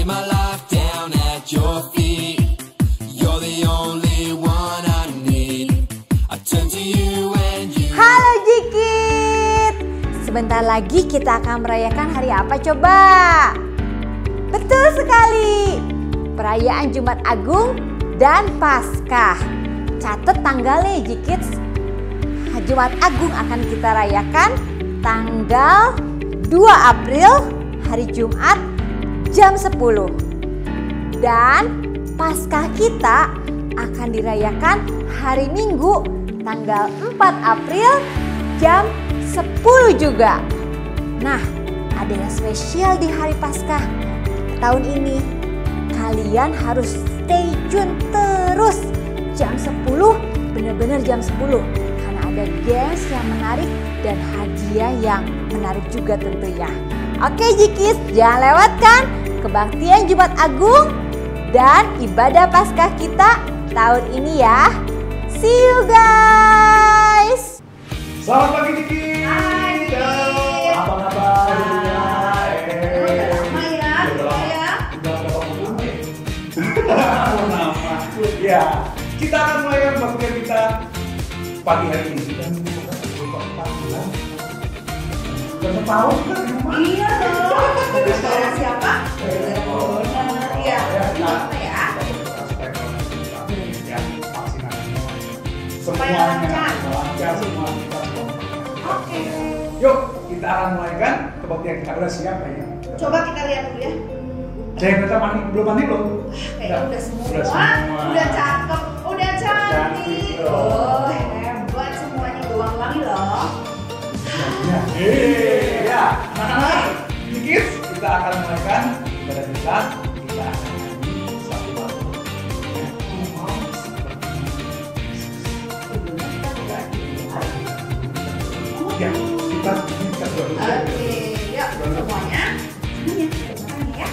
lay my life down at your feet. You're the only one I need. I turn to you and you. Halo Jikit, sebentar lagi kita akan merayakan hari apa coba? Betul sekali, perayaan Jumat Agung dan Paskah. Catat tanggalnya Jikit. Jumat Agung akan kita rayakan tanggal 2 April hari Jumat jam 10. Dan Paskah kita akan dirayakan hari Minggu tanggal 4 April jam 10 juga. Nah, ada yang spesial di hari Paskah tahun ini. Kalian harus stay tune terus jam 10, benar-benar jam 10. Karena ada games yang menarik dan hadiah yang menarik juga tentunya. Oke Jikis, jangan lewatkan kebaktian Jumat Agung dan ibadah Paskah kita tahun ini ya. See you guys. Selamat pagi Diki. Hai Diki. Apa kabar? Udah lama ya, Udah berapa bulan ya? Lama. Ya, kita akan mulai kebaktian kita pagi hari ini. Kita bukan 4 bulan. Udah setahun kita di rumah. Iya dong. Gara-gara siapa? Gara-gara corona. Iya. Apa ya? Semuanya lancar semua kita. Oke. Yuk, kita akan mulai kan kebaktian kita. Udah siap kayaknya. Coba kita lihat dulu ya. Ada yang belum mandi belum? Kayaknya udah semua. Udah semua. Udah cakep, udah cantik. Cantik, Oh, hebat semuanya wangi-wangi loh. Ya, anak-anak, Dikis, kita akan mulaikan ibadah kita. Kita akan nyanyi satu lagu. Ya, kita berdoa. Oke, yuk semuanya. Ya.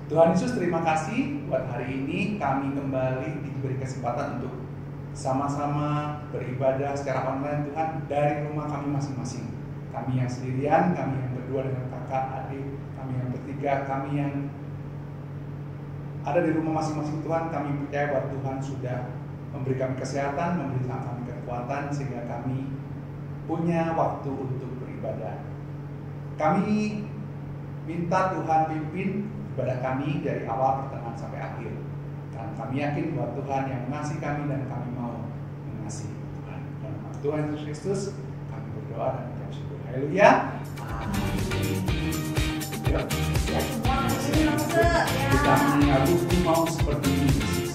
Tuhan Yesus, terima kasih buat hari ini kami kembali diberi kesempatan untuk sama-sama beribadah secara online Tuhan dari rumah kami masing-masing. Kami yang sendirian, kami yang berdua dengan kakak, adik, kami yang bertiga, kami yang ada di rumah masing-masing Tuhan. Kami percaya bahwa Tuhan sudah memberi kami kesehatan, memberi kami kekuatan sehingga kami punya waktu untuk beribadah. Kami minta Tuhan pimpin ibadah kami dari awal pertengahan sampai akhir. Dan kami yakin bahwa Tuhan yang mengasihi kami dan kami mau mengasihi Tuhan. Dalam nama Tuhan Yesus Kristus kami berdoa dan mengucap syukur. Haleluya. Yuk, Ya semua ini langsung ya. kita menyanyi lagu Ku Mau Seperti Ini Yesus.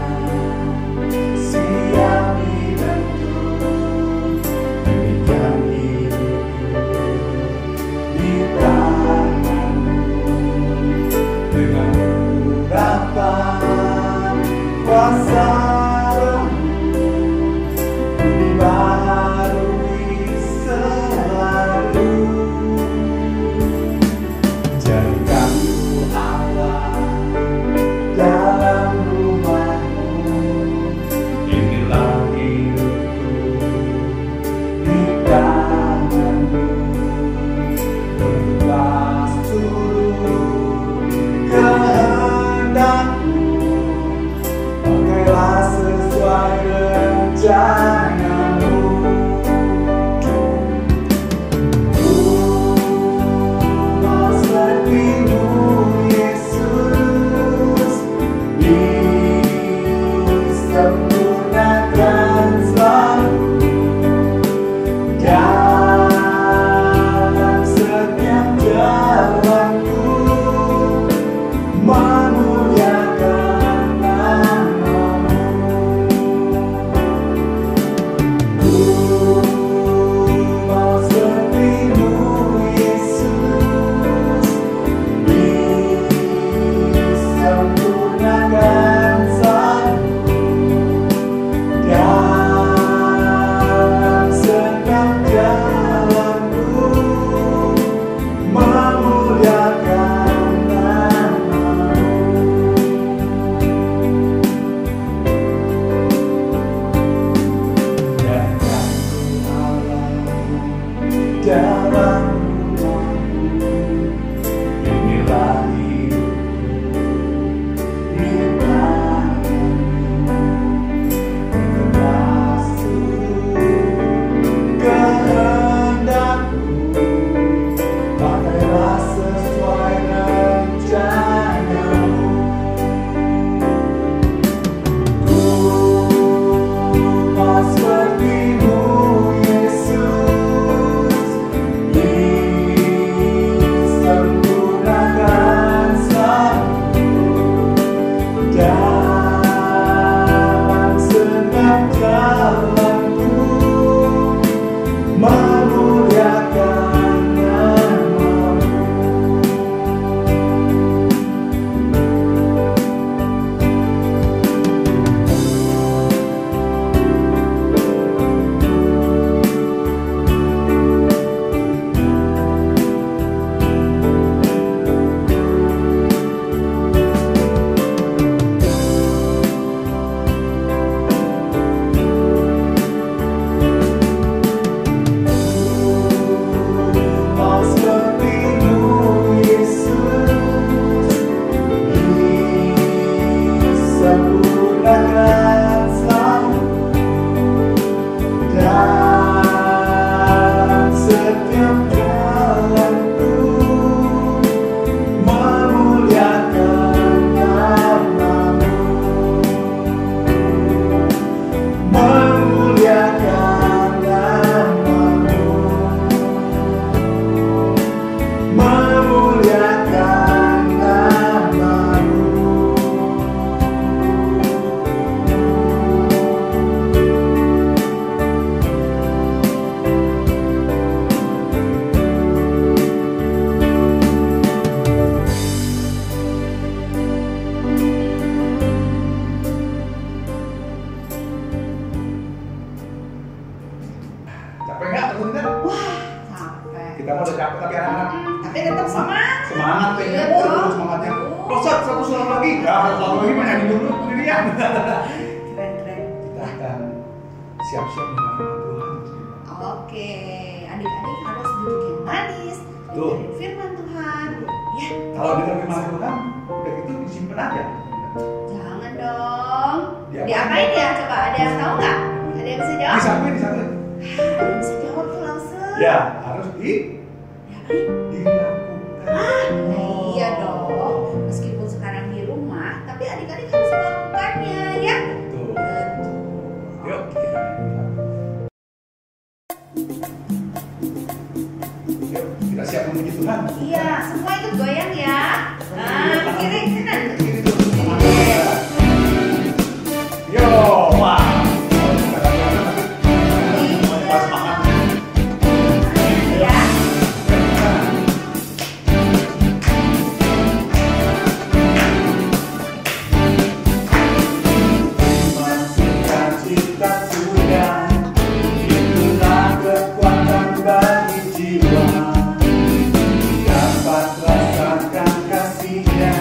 Yang satu suara lagi. Ya, satu lagi menyanyi dulu sendirian. Keren. Kita akan siap-siap dengan Tuhan. Oke, adik-adik harus duduk yang manis, Tuh. dengerin firman Tuhan. Ya, Kalau dengar firman Tuhan, udah gitu disimpan aja. jangan dong. Diapain? Diapain ya? Coba ada yang tahu nggak? Ada yang bisa jawab? Disampaikan. Ada yang bisa jawab tuh langsung. Ya, harus Diapain? dilakukan. Iya dong. Meskipun sekarang di rumah, tapi adik-adik harus melakukannya ya. Betul. Betul. Yuk, kita Yuk, kita siap memuji Tuhan. Iya, semua ikut goyang ya. Nah, ke kiri, kanan. Kiri tuh, tangan kita. Yo, wah. Kita akan semuanya pas semangat. Ya. Masukkan cita sudah, itulah kekuatan bagi jiwa. Dapat rasakan kasihnya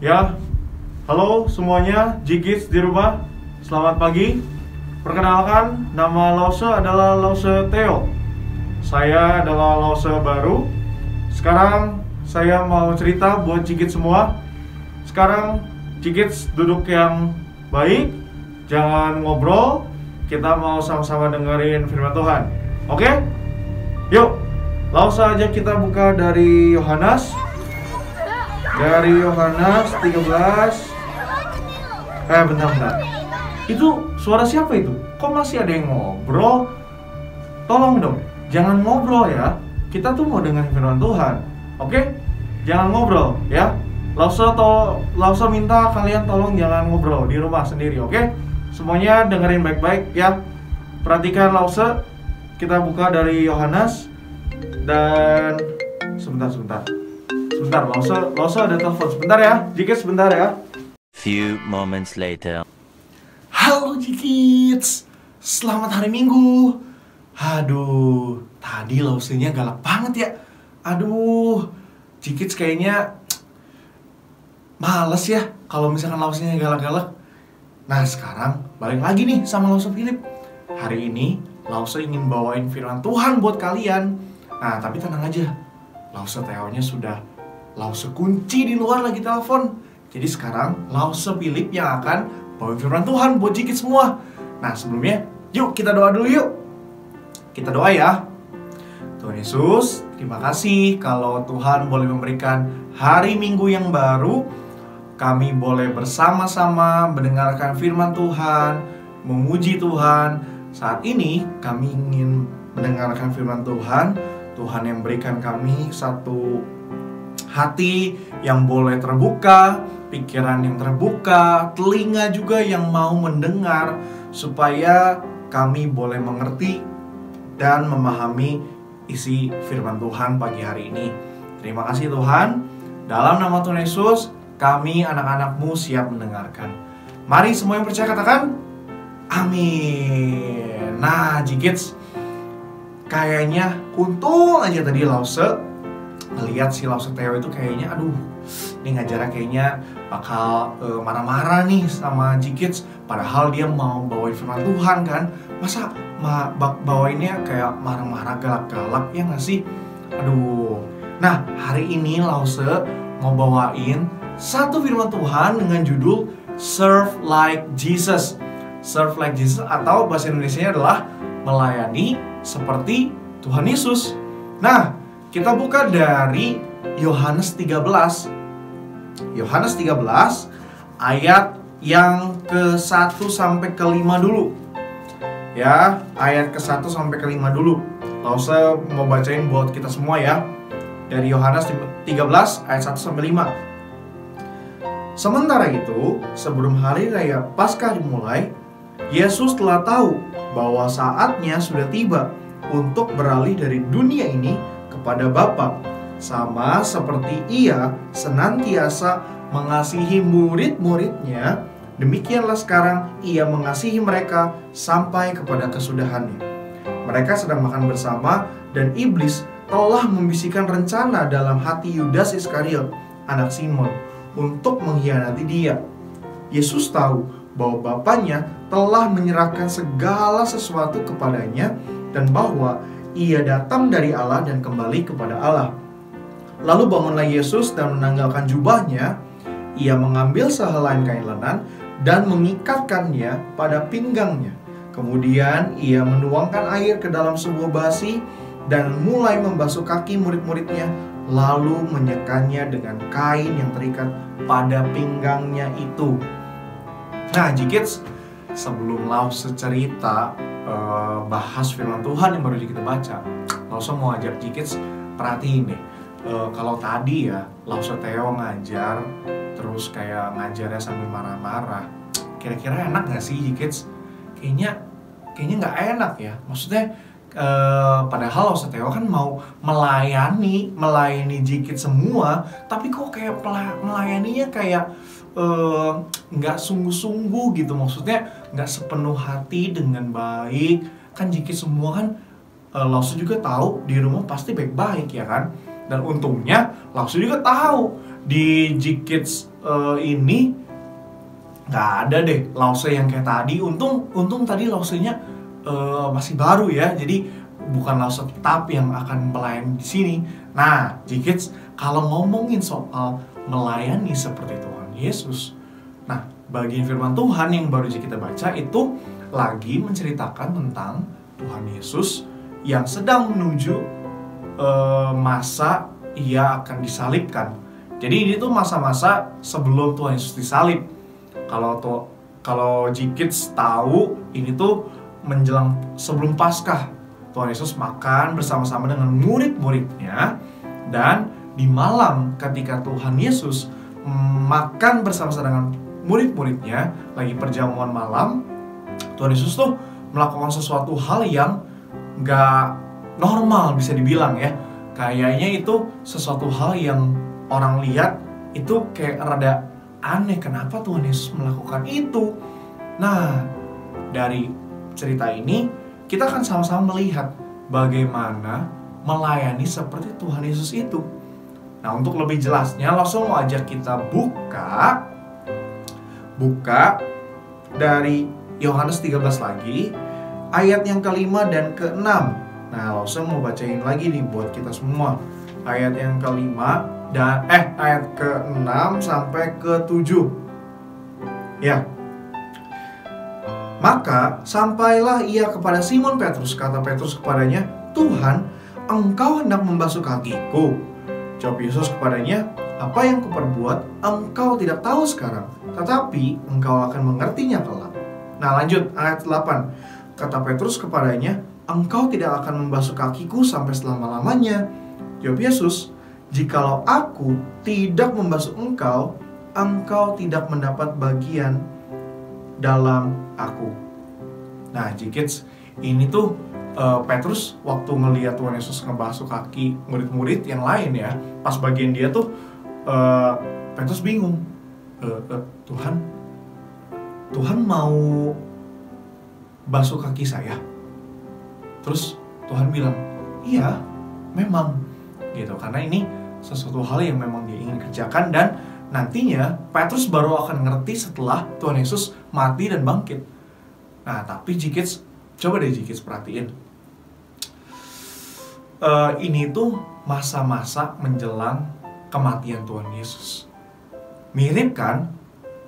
Ya, halo semuanya, G-Kids di rumah. Selamat pagi. Perkenalkan, nama Lause adalah Lause Theo. Saya adalah Lause baru. Sekarang saya mau cerita buat G-Kids semua. Sekarang G-Kids duduk yang baik, jangan ngobrol. Kita mau sama-sama dengerin firman Tuhan. Oke? Yuk, langsung aja kita buka dari Yohanes. Dari Yohanes 13. Bentar. Itu suara siapa itu? Kok masih ada yang ngobrol? Tolong dong, jangan ngobrol ya. Kita tuh mau dengerin firman Tuhan. Oke? Jangan ngobrol ya. Lausa minta kalian tolong jangan ngobrol di rumah sendiri, oke? Semuanya dengerin baik-baik ya. Perhatikan Lause. Kita buka dari Yohanes. Dan sebentar, Lause ada telepon. Sebentar ya, G-Kids sebentar ya. Few moments later. Halo G-Kids, selamat hari Minggu. Aduh, tadi Lausenya galak banget ya. Aduh, G-Kids kayaknya males ya kalau misalkan Lausenya galak-galak. Nah sekarang balik lagi nih sama Lause Philip. Hari ini Lause ingin bawain firman Tuhan buat kalian. Nah tapi tenang aja, Lause Theo-nya sudah Lause kunci di luar lagi telepon. Jadi sekarang Lause Philip yang akan bawain firman Tuhan buat G-Kids semua. Nah sebelumnya yuk kita doa dulu yuk. Kita doa ya. Tuhan Yesus, terima kasih kalau Tuhan boleh memberikan hari Minggu yang baru. Kami boleh bersama-sama mendengarkan firman Tuhan, memuji Tuhan. Saat ini kami ingin mendengarkan firman Tuhan. Tuhan yang berikan kami satu hati yang boleh terbuka, pikiran yang terbuka, telinga juga yang mau mendengar, supaya kami boleh mengerti dan memahami isi firman Tuhan pagi hari ini. Terima kasih Tuhan. Dalam nama Tuhan Yesus, kami anak-anak-Mu siap mendengarkan. Mari semua yang percaya katakan amin. Nah G-Kids, kayaknya untung aja tadi Lause ngeliat si Lause Theo itu kayaknya aduh, ini ngajarnya kayaknya bakal marah-marah nih sama G-Kids. Padahal dia mau bawain firman Tuhan kan. Masa bawainnya kayak marah-marah, galak-galak, ya gak sih? Aduh. Nah hari ini Lause mau bawain satu firman Tuhan dengan judul Serve Like Jesus. Serve like Jesus atau bahasa Indonesianya adalah melayani seperti Tuhan Yesus. Nah, kita buka dari Yohanes 13. Yohanes 13 ayat yang ke-1 sampai ke-5 dulu. Ya, ayat ke-1 sampai ke-5 dulu. Lause mau bacain buat kita semua ya. Dari Yohanes 13 ayat 1 sampai 5. Sementara itu, sebelum hari raya Paskah dimulai, Yesus telah tahu bahwa saatnya sudah tiba untuk beralih dari dunia ini kepada Bapa. Sama seperti Ia senantiasa mengasihi murid-muridnya, demikianlah sekarang Ia mengasihi mereka sampai kepada kesudahannya. Mereka sedang makan bersama dan iblis telah membisikkan rencana dalam hati Yudas Iskariot, anak Simon, untuk mengkhianati dia. Yesus tahu bahwa Bapanya telah menyerahkan segala sesuatu kepadanya dan bahwa ia datang dari Allah dan kembali kepada Allah. Lalu bangunlah Yesus dan menanggalkan jubahnya. Ia mengambil sehelai kain lenan dan mengikatkannya pada pinggangnya. Kemudian ia menuangkan air ke dalam sebuah basi dan mulai membasuh kaki murid-muridnya, lalu menyekannya dengan kain yang terikat pada pinggangnya itu. Nah G-Kids, sebelum Lause cerita bahas firman Tuhan yang baru kita baca, Lause mau ajak G-Kids perhatiin nih. Kalau tadi ya Lause Theo ngajar, terus kayak ngajarnya sambil marah-marah, kira-kira enak gak sih G-Kids? Kayaknya gak enak ya. Maksudnya padahal Lause Theo kan mau melayani G-Kids semua, tapi kok kayak melayaninya kayak nggak sungguh-sungguh gitu. Maksudnya nggak sepenuh hati dengan baik. Kan G-Kids semua kan Lause juga tahu di rumah pasti baik-baik ya kan. Dan untungnya Lause juga tahu di G-Kids ini nggak ada deh Lause yang kayak tadi. Untung tadi Lausenya masih baru ya, jadi bukan Lause tetap yang akan melayani di sini. Nah, G-Kids, kalau ngomongin soal melayani seperti Tuhan Yesus, nah bagian firman Tuhan yang baru aja kita baca itu lagi menceritakan tentang Tuhan Yesus yang sedang menuju masa ia akan disalibkan. Jadi ini tuh masa-masa sebelum Tuhan Yesus disalib. Kalau G-Kids tahu, ini tuh menjelang sebelum Paskah. Tuhan Yesus makan bersama-sama dengan murid-muridnya, dan di malam ketika Tuhan Yesus makan bersama-sama dengan murid-muridnya lagi perjamuan malam, Tuhan Yesus tuh melakukan sesuatu hal yang gak normal bisa dibilang ya. Kayaknya itu sesuatu hal yang orang lihat itu kayak rada aneh, kenapa Tuhan Yesus melakukan itu. Nah, dari cerita ini kita akan sama-sama melihat bagaimana melayani seperti Tuhan Yesus itu. Nah, untuk lebih jelasnya langsung mau ajak kita buka dari Yohanes 13 lagi, ayat yang ke-5 dan ke-6. Nah, langsung mau bacain lagi nih buat kita semua. Ayat yang ke-5 dan ayat ke-6 sampai ke-7. Ya. Maka sampailah ia kepada Simon Petrus. Kata Petrus kepadanya, "Tuhan, engkau hendak membasuh kakiku?" Jawab Yesus kepadanya, "Apa yang kuperbuat engkau tidak tahu sekarang, tetapi engkau akan mengertinya kelak." Nah, lanjut ayat 8. Kata Petrus kepadanya, "Engkau tidak akan membasuh kakiku sampai selama-lamanya." Jawab Yesus, "Jikalau aku tidak membasuh engkau, engkau tidak mendapat bagian dalam aku." Nah, G-Kids, ini tuh Petrus waktu ngelihat Tuhan Yesus ngebasuh kaki murid-murid yang lain ya, pas bagian dia tuh Petrus bingung. Tuhan mau basuh kaki saya? Terus Tuhan bilang, "Iya, memang." Gitu, karena ini sesuatu hal yang memang dia ingin kerjakan, dan nantinya Petrus baru akan ngerti setelah Tuhan Yesus mati dan bangkit. Nah, tapi G-Kids, coba deh G-Kids perhatiin. Ini tuh masa-masa menjelang kematian Tuhan Yesus. Mirip kan?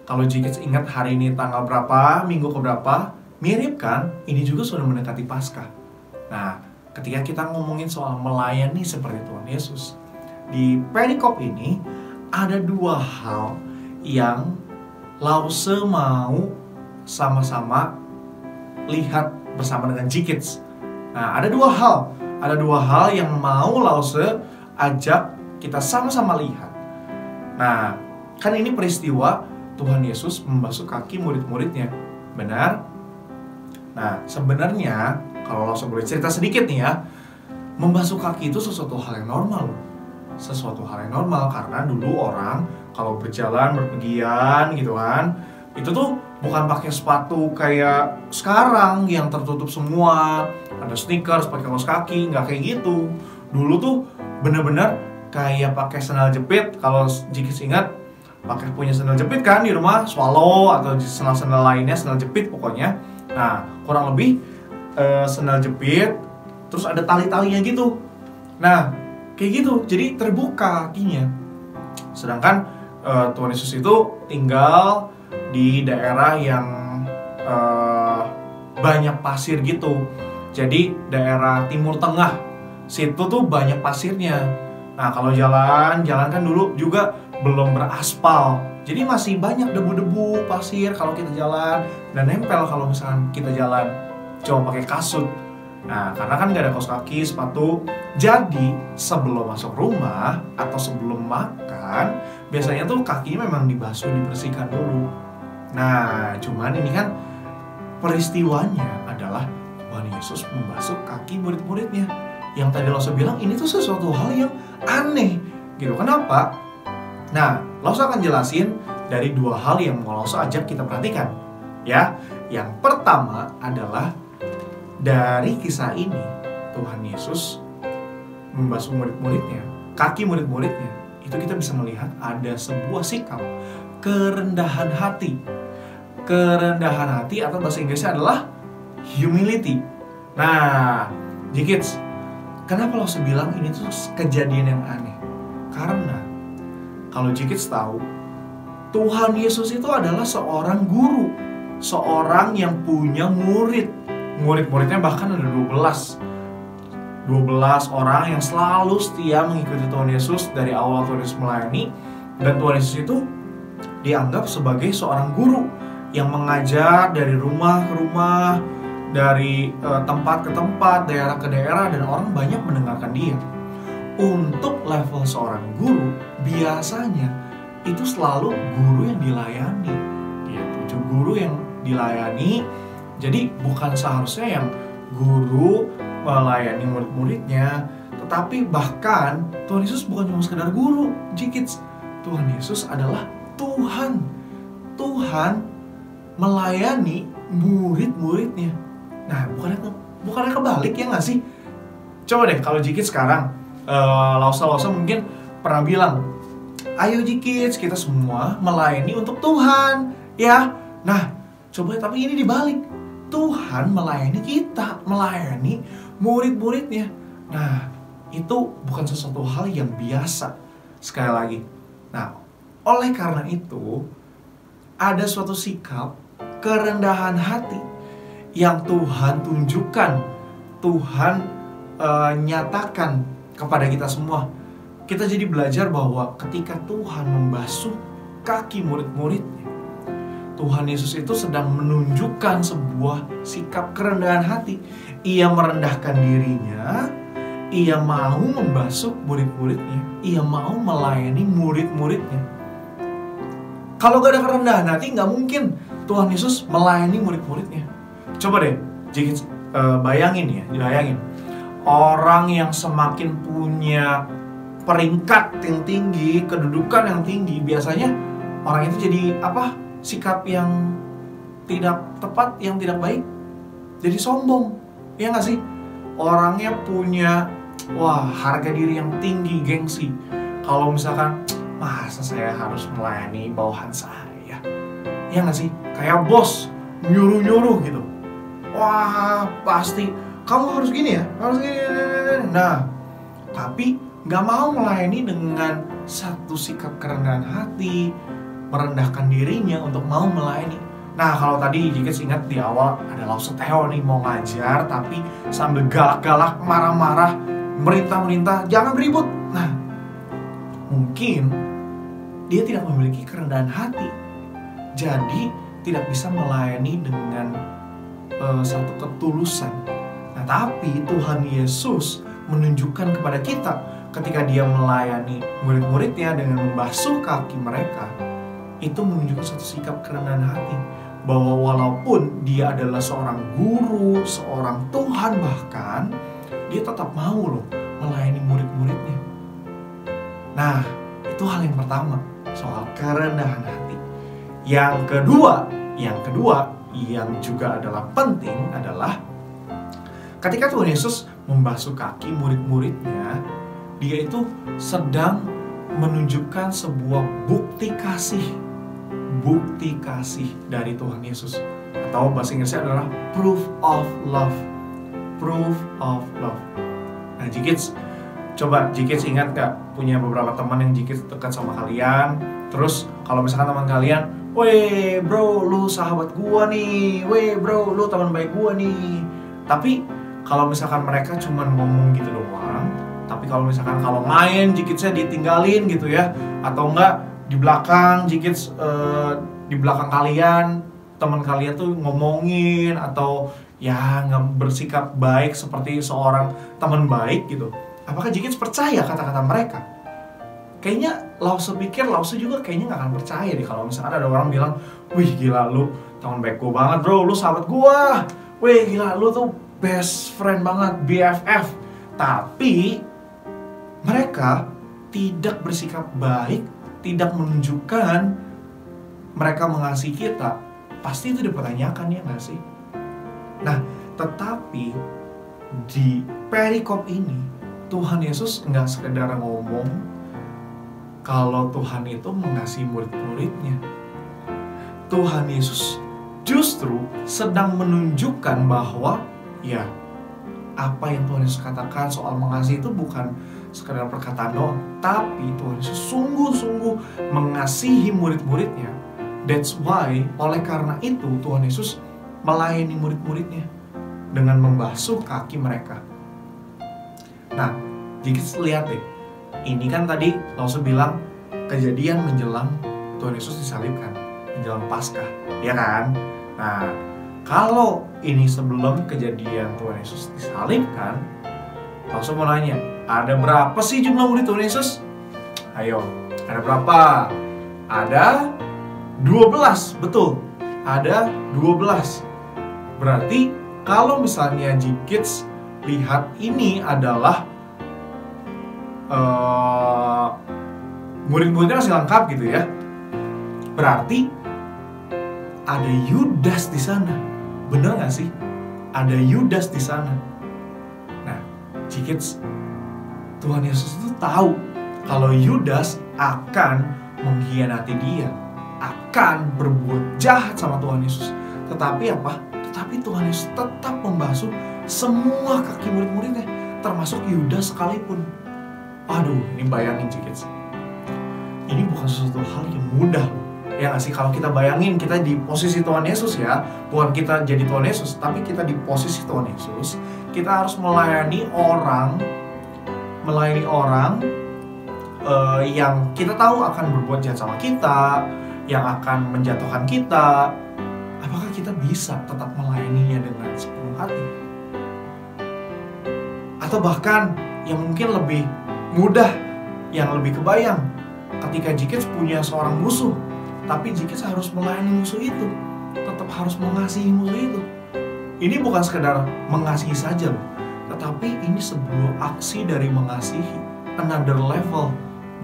Kalau G-Kids ingat hari ini tanggal berapa, minggu keberapa, mirip kan? Ini juga sudah mendekati Paskah. Nah, ketika kita ngomongin soal melayani seperti Tuhan Yesus, di perikop ini ada dua hal yang Lause mau sama-sama lihat bersama dengan G-Kids. Nah, ada dua hal yang mau Lause ajak kita sama-sama lihat. Nah, kan ini peristiwa Tuhan Yesus membasuh kaki murid-muridnya, benar? Nah, sebenarnya kalau Lause boleh cerita sedikit nih ya, membasuh kaki itu sesuatu hal yang normal loh. Sesuatu hal yang normal karena dulu orang kalau berjalan berpergian gitu kan, itu tuh bukan pakai sepatu kayak sekarang yang tertutup semua, ada sneakers, pakai kaos kaki, nggak kayak gitu. Dulu tuh bener-bener kayak pakai sandal jepit. Kalau G-Kids ingat, pakai punya sandal jepit kan di rumah, Swallow atau sandal lainnya, sandal jepit pokoknya. Nah, kurang lebih sandal jepit, terus ada tali-talinya gitu. Nah, kayak gitu, jadi terbuka kakinya. Sedangkan Tuhan Yesus itu tinggal di daerah yang banyak pasir gitu. Jadi daerah Timur Tengah, situ tuh banyak pasirnya. Nah, kalau jalan kan dulu juga belum beraspal, jadi masih banyak debu-debu pasir kalau kita jalan, dan nempel kalau misalkan kita jalan coba pakai kasut. Nah, karena kan gak ada kaos kaki, sepatu, jadi sebelum masuk rumah atau sebelum makan, biasanya tuh kakinya memang dibasuh, dibersihkan dulu. Nah, cuman ini kan peristiwanya adalah Tuhan Yesus membasuh kaki murid-muridnya. Yang tadi Lause bilang ini tuh sesuatu hal yang aneh gitu. Kenapa? Nah, Lause akan jelasin dari dua hal yang mau Lause ajak kita perhatikan ya. Yang pertama adalah dari kisah ini Tuhan Yesus membasuh murid-muridnya kaki murid-muridnya, itu kita bisa melihat ada sebuah sikap kerendahan hati. Kerendahan hati atau bahasa Inggrisnya adalah humility. Nah, J-Kids, kenapa Lause bilang ini tuh kejadian yang aneh? Karena kalau J-Kids tahu, Tuhan Yesus itu adalah seorang guru, seorang yang punya murid. Murid-muridnya bahkan ada 12 orang yang selalu setia mengikuti Tuhan Yesus dari awal Tuhan Yesus melayani. Dan Tuhan Yesus itu dianggap sebagai seorang guru yang mengajar dari rumah ke rumah, dari tempat ke tempat, daerah ke daerah, dan orang banyak mendengarkan dia. Untuk level seorang guru, biasanya itu selalu guru yang dilayani, gitu. Guru yang dilayani. Jadi bukan seharusnya yang guru melayani murid-muridnya, tetapi bahkan Tuhan Yesus bukan cuma sekedar guru, J-Kids. Tuhan Yesus adalah Tuhan. Tuhan melayani murid-muridnya. Nah, bukannya kebalik ya nggak sih? Coba deh kalau J-Kids sekarang, Lause mungkin pernah bilang, ayo J-Kids, kita semua melayani untuk Tuhan, ya. Nah, coba tapi ini dibalik. Tuhan melayani kita, melayani murid-muridnya. Nah, itu bukan sesuatu hal yang biasa. Sekali lagi. Nah, oleh karena itu, ada suatu sikap kerendahan hati yang Tuhan tunjukkan, Tuhan nyatakan kepada kita semua. Kita jadi belajar bahwa ketika Tuhan membasuh kaki murid-muridnya, Tuhan Yesus itu sedang menunjukkan sebuah sikap kerendahan hati. Ia merendahkan dirinya, ia mau membasuh murid-muridnya, ia mau melayani murid-muridnya. Kalau gak ada kerendahan hati, gak mungkin Tuhan Yesus melayani murid-muridnya. Coba deh, bayangin. Orang yang semakin punya peringkat yang tinggi, kedudukan yang tinggi, biasanya orang itu jadi apa? Sikap yang tidak tepat, yang tidak baik, jadi sombong, ya nggak sih? Orangnya punya, harga diri yang tinggi, gengsi. Kalau misalkan, masa saya harus melayani bawahan saya, ya nggak sih? Kayak bos nyuruh-nyuruh gitu. Wah, pasti kamu harus gini ya, harus gini. Nah, tapi nggak mau melayani dengan satu sikap kerendahan hati, merendahkan dirinya untuk mau melayani. Nah, kalau tadi J-Kids ingat di awal ada Lause Theo nih mau ngajar, tapi sambil galak-galak, marah-marah, merintah-merintah, jangan beribut. Nah, mungkin dia tidak memiliki kerendahan hati, jadi tidak bisa melayani dengan satu ketulusan. Nah, tapi Tuhan Yesus menunjukkan kepada kita ketika dia melayani murid-muridnya dengan membasuh kaki mereka, itu menunjukkan satu sikap kerendahan hati, bahwa walaupun dia adalah seorang guru, seorang Tuhan bahkan, dia tetap mau loh melayani murid-muridnya. Nah, itu hal yang pertama, soal kerendahan hati. Yang kedua yang juga adalah penting adalah ketika Tuhan Yesus membasuh kaki murid-muridnya, dia itu sedang menunjukkan sebuah bukti kasih dari Tuhan Yesus, atau bahasa Inggrisnya adalah proof of love. Nah, J-Kids, coba J-Kids ingat gak punya beberapa teman yang J-Kids dekat sama kalian? Terus kalau misalkan teman kalian, weh bro, lu sahabat gua nih, weh bro, lu teman baik gua nih. Tapi kalau misalkan mereka cuma ngomong gitu doang, tapi kalau misalkan kalau main J-Kidsnya ditinggalin gitu ya, atau enggak di belakang J-Kids, di belakang kalian, teman kalian tuh ngomongin atau ya nggak bersikap baik seperti seorang teman baik gitu, apakah J-Kids percaya kata-kata mereka? Kayaknya Lause pikir, Lause juga kayaknya nggak akan percaya deh kalau misalkan ada orang bilang, wih gila lu teman baik gue banget bro, lu sahabat gue, wih gila lu tuh best friend banget, BFF. Tapi mereka tidak bersikap baik, tidak menunjukkan mereka mengasihi kita, pasti itu dipertanyakan, ya nggak sih? Nah, tetapi di perikop ini Tuhan Yesus nggak sekedar ngomong kalau Tuhan itu mengasihi murid-muridnya. Tuhan Yesus justru sedang menunjukkan bahwa ya, apa yang Tuhan Yesus katakan soal mengasihi itu bukan sekedar perkataan doang, tapi Tuhan Yesus sungguh-sungguh mengasihi murid-muridnya. That's why, oleh karena itu Tuhan Yesus melayani murid-muridnya dengan membasuh kaki mereka. Nah, jika lihat deh, ini kan tadi Lause bilang kejadian menjelang Tuhan Yesus disalibkan, menjelang Paskah, ya kan? Nah, kalau ini sebelum kejadian Tuhan Yesus disalibkan, Lause mau nanya, ada berapa sih jumlah murid Tuhan Yesus? Ayo, ada berapa? Ada 12, betul. Ada 12. Berarti kalau misalnya G-Kids lihat ini adalah murid-muridnya masih lengkap gitu ya. Berarti ada Yudas di sana. Bener gak sih? Ada Yudas di sana. Nah, G-Kids, Tuhan Yesus itu tahu kalau Yudas akan mengkhianati dia, akan berbuat jahat sama Tuhan Yesus. Tetapi apa? Tetapi Tuhan Yesus tetap membasuh semua kaki murid-muridnya, termasuk Yudas sekalipun. Aduh, ini bayangin G-Kids, ini bukan sesuatu hal yang mudah loh. Ya nggak sih, kalau kita bayangin kita di posisi Tuhan Yesus ya, bukan kita jadi Tuhan Yesus, tapi kita di posisi Tuhan Yesus, kita harus melayani orang yang kita tahu akan berbuat jahat sama kita, yang akan menjatuhkan kita. Apakah kita bisa tetap melayaninya dengan sepenuh hati? Atau bahkan yang mungkin lebih mudah, yang lebih kebayang, ketika G-Kids punya seorang musuh, tapi G-Kids harus melayani musuh itu, tetap harus mengasihi musuh itu. Ini bukan sekedar mengasihi saja loh, tetapi ini sebuah aksi dari mengasihi, another level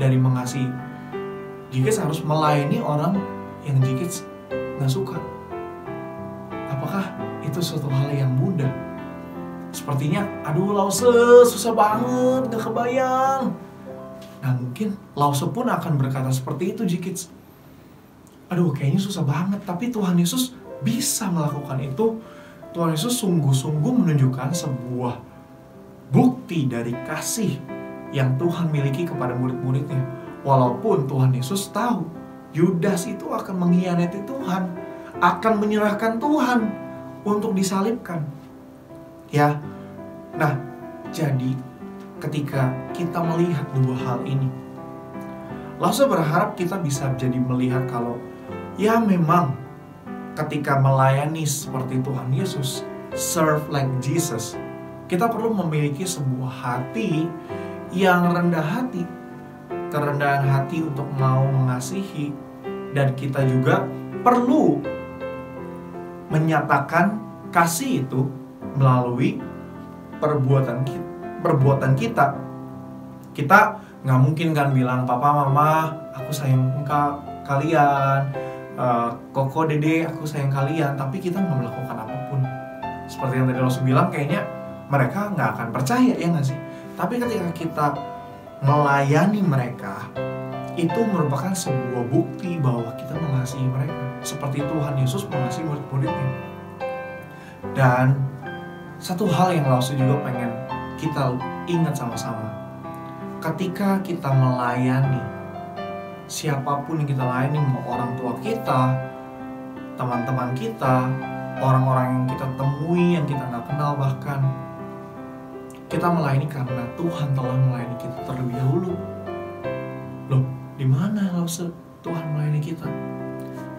dari mengasihi. G-Kids harus melayani orang yang G-Kids gak suka. Apakah itu suatu hal yang mudah? Sepertinya, aduh Lause susah banget, gak kebayang. Nah mungkin Lause pun akan berkata seperti itu G-Kids. Aduh kayaknya susah banget, tapi Tuhan Yesus bisa melakukan itu. Tuhan Yesus sungguh-sungguh menunjukkan sebuah bukti dari kasih yang Tuhan miliki kepada murid-muridnya. Walaupun Tuhan Yesus tahu Yudas itu akan mengkhianati Tuhan, akan menyerahkan Tuhan untuk disalibkan. Ya, nah jadi ketika kita melihat dua hal ini, Lause berharap kita bisa jadi melihat kalau ya memang ketika melayani seperti Tuhan Yesus, serve like Jesus, kita perlu memiliki sebuah hati yang rendah hati, kerendahan hati untuk mau mengasihi, dan kita juga perlu menyatakan kasih itu melalui perbuatan kita. Kita nggak mungkin kan bilang, papa, mama, aku sayang kalian, koko, dede, aku sayang kalian, tapi kita nggak melakukan apapun. Seperti yang tadi Lause bilang, kayaknya mereka nggak akan percaya, ya nggak sih? Tapi ketika kita melayani mereka, itu merupakan sebuah bukti bahwa kita mengasihi mereka seperti Tuhan Yesus mengasihi murid-muridnya. Dan satu hal yang Lause juga pengen kita ingat sama-sama, ketika kita melayani siapapun yang kita layani, mau orang tua kita, teman-teman kita, orang-orang yang kita temui, yang kita nggak kenal bahkan, kita melayani karena Tuhan telah melayani kita terlebih dahulu. Loh, di mana Lause Tuhan melayani kita?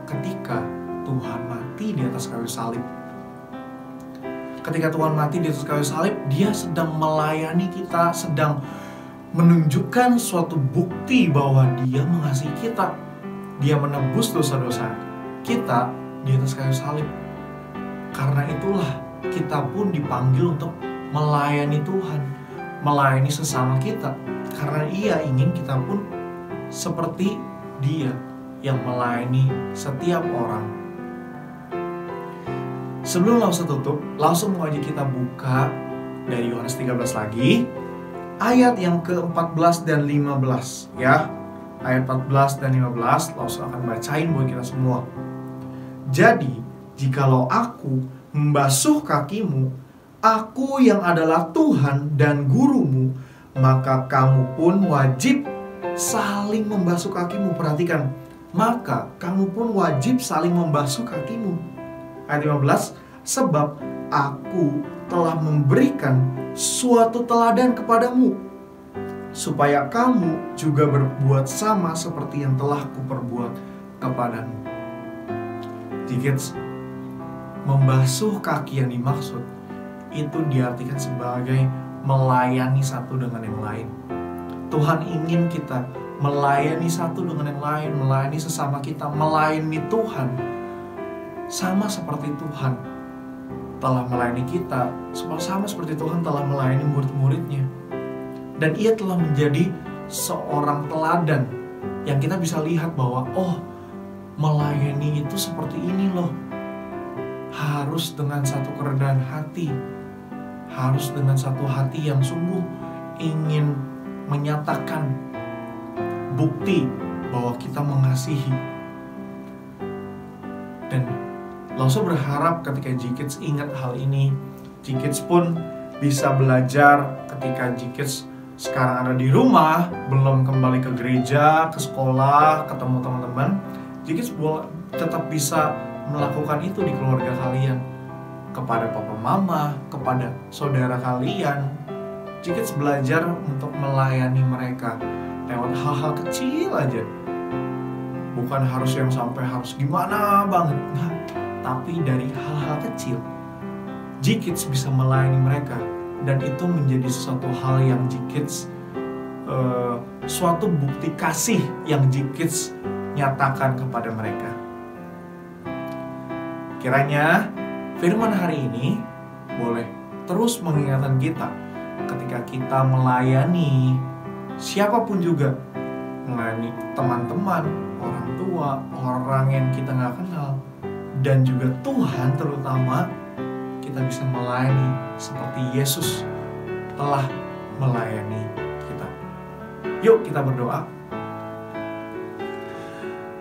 Ketika Tuhan mati di atas kayu salib. Ketika Tuhan mati di atas kayu salib, Dia sedang melayani kita, sedang menunjukkan suatu bukti bahwa Dia mengasihi kita. Dia menebus dosa-dosa kita di atas kayu salib. Karena itulah kita pun dipanggil untuk melayani Tuhan, melayani sesama kita. Karena Ia ingin kita pun seperti Dia yang melayani setiap orang. Sebelum Lause tutup, Lause mau ajak kita buka dari Yohanes 13 lagi. ayat yang ke-14 dan 15 ya. Ayat 14 dan 15 Lause akan bacain buat kita semua. Jadi, jikalau aku membasuh kakimu, aku yang adalah Tuhan dan gurumu, maka kamu pun wajib saling membasuh kakimu. Perhatikan, maka kamu pun wajib saling membasuh kakimu. Ayat 15, sebab aku telah memberikan suatu teladan kepadamu, supaya kamu juga berbuat sama seperti yang telah kuperbuat kepadamu. Kids, membasuh kaki yang dimaksud itu diartikan sebagai melayani satu dengan yang lain. Tuhan ingin kita melayani satu dengan yang lain, melayani sesama kita, melayani Tuhan sama seperti Tuhan telah melayani kita, sama seperti Tuhan telah melayani murid-muridnya. Dan ia telah menjadi seorang teladan yang kita bisa lihat bahwa melayani itu seperti ini loh. Harus dengan satu kerendahan hati, harus dengan satu hati yang sungguh ingin menyatakan bukti bahwa kita mengasihi. Dan Lause berharap ketika G-Kids ingat hal ini, G-Kids pun bisa belajar ketika G-Kids sekarang ada di rumah, belum kembali ke gereja, ke sekolah, ketemu teman-teman. G-Kids tetap bisa melakukan itu di keluarga kalian, kepada papa mama, kepada saudara kalian. G-Kids belajar untuk melayani mereka lewat hal-hal kecil aja. Bukan harus yang sampai harus gimana banget, tapi dari hal-hal kecil G-Kids bisa melayani mereka. Dan itu menjadi suatu hal yang G-Kids suatu bukti kasih yang G-Kids nyatakan kepada mereka. Kiranya firman hari ini boleh terus mengingatkan kita ketika kita melayani siapapun juga, melayani teman-teman, orang tua, orang yang kita nggak kenal, dan juga Tuhan terutama, kita bisa melayani seperti Yesus telah melayani kita. Yuk kita berdoa.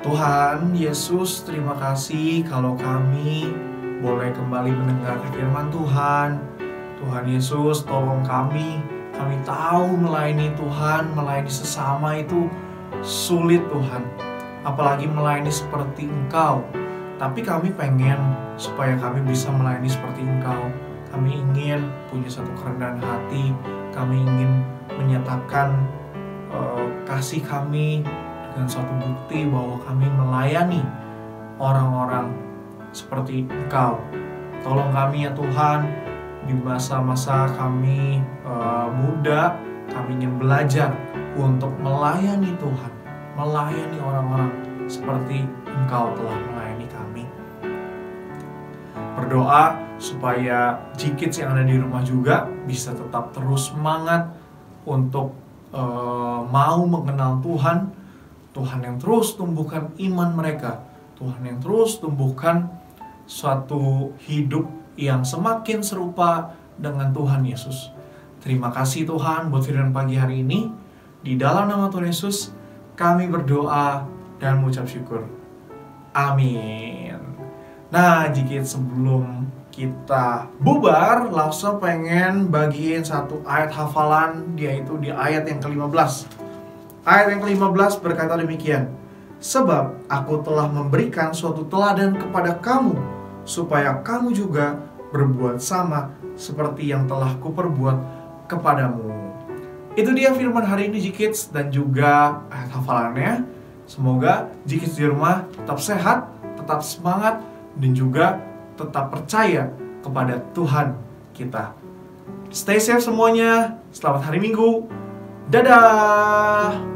Tuhan Yesus, terima kasih kalau kami boleh kembali mendengar firman Tuhan. Tuhan Yesus, tolong kami tahu melayani Tuhan, melayani sesama itu sulit Tuhan. Apalagi melayani seperti Engkau. Tapi kami pengen supaya kami bisa melayani seperti Engkau. Kami ingin punya satu kerendahan hati. Kami ingin menyatakan kasih kami dengan suatu bukti bahwa kami melayani orang-orang seperti Engkau. Tolong kami ya Tuhan, di masa-masa kami muda, kami ingin belajar untuk melayani Tuhan, melayani orang-orang seperti Engkau telah melayani kami. Berdoa supaya G-Kids yang ada di rumah juga bisa tetap terus semangat untuk mau mengenal Tuhan. Tuhan yang terus tumbuhkan iman mereka, Tuhan yang terus tumbuhkan suatu hidup yang semakin serupa dengan Tuhan Yesus. Terima kasih Tuhan buat firman pagi hari ini. Di dalam nama Tuhan Yesus kami berdoa dan mengucap syukur. Amin. Nah, jika sebelum kita bubar, Lause pengen bagiin satu ayat hafalan, yaitu di ayat yang ke-15. Ayat yang ke-15 berkata demikian, sebab aku telah memberikan suatu teladan kepada kamu, supaya kamu juga berbuat sama seperti yang telah kuperbuat kepadamu. Itu dia firman hari ini G-Kids dan juga ayat hafalannya. Semoga G-Kids di rumah tetap sehat, tetap semangat, dan juga tetap percaya kepada Tuhan kita. Stay safe semuanya, selamat hari Minggu, dadah!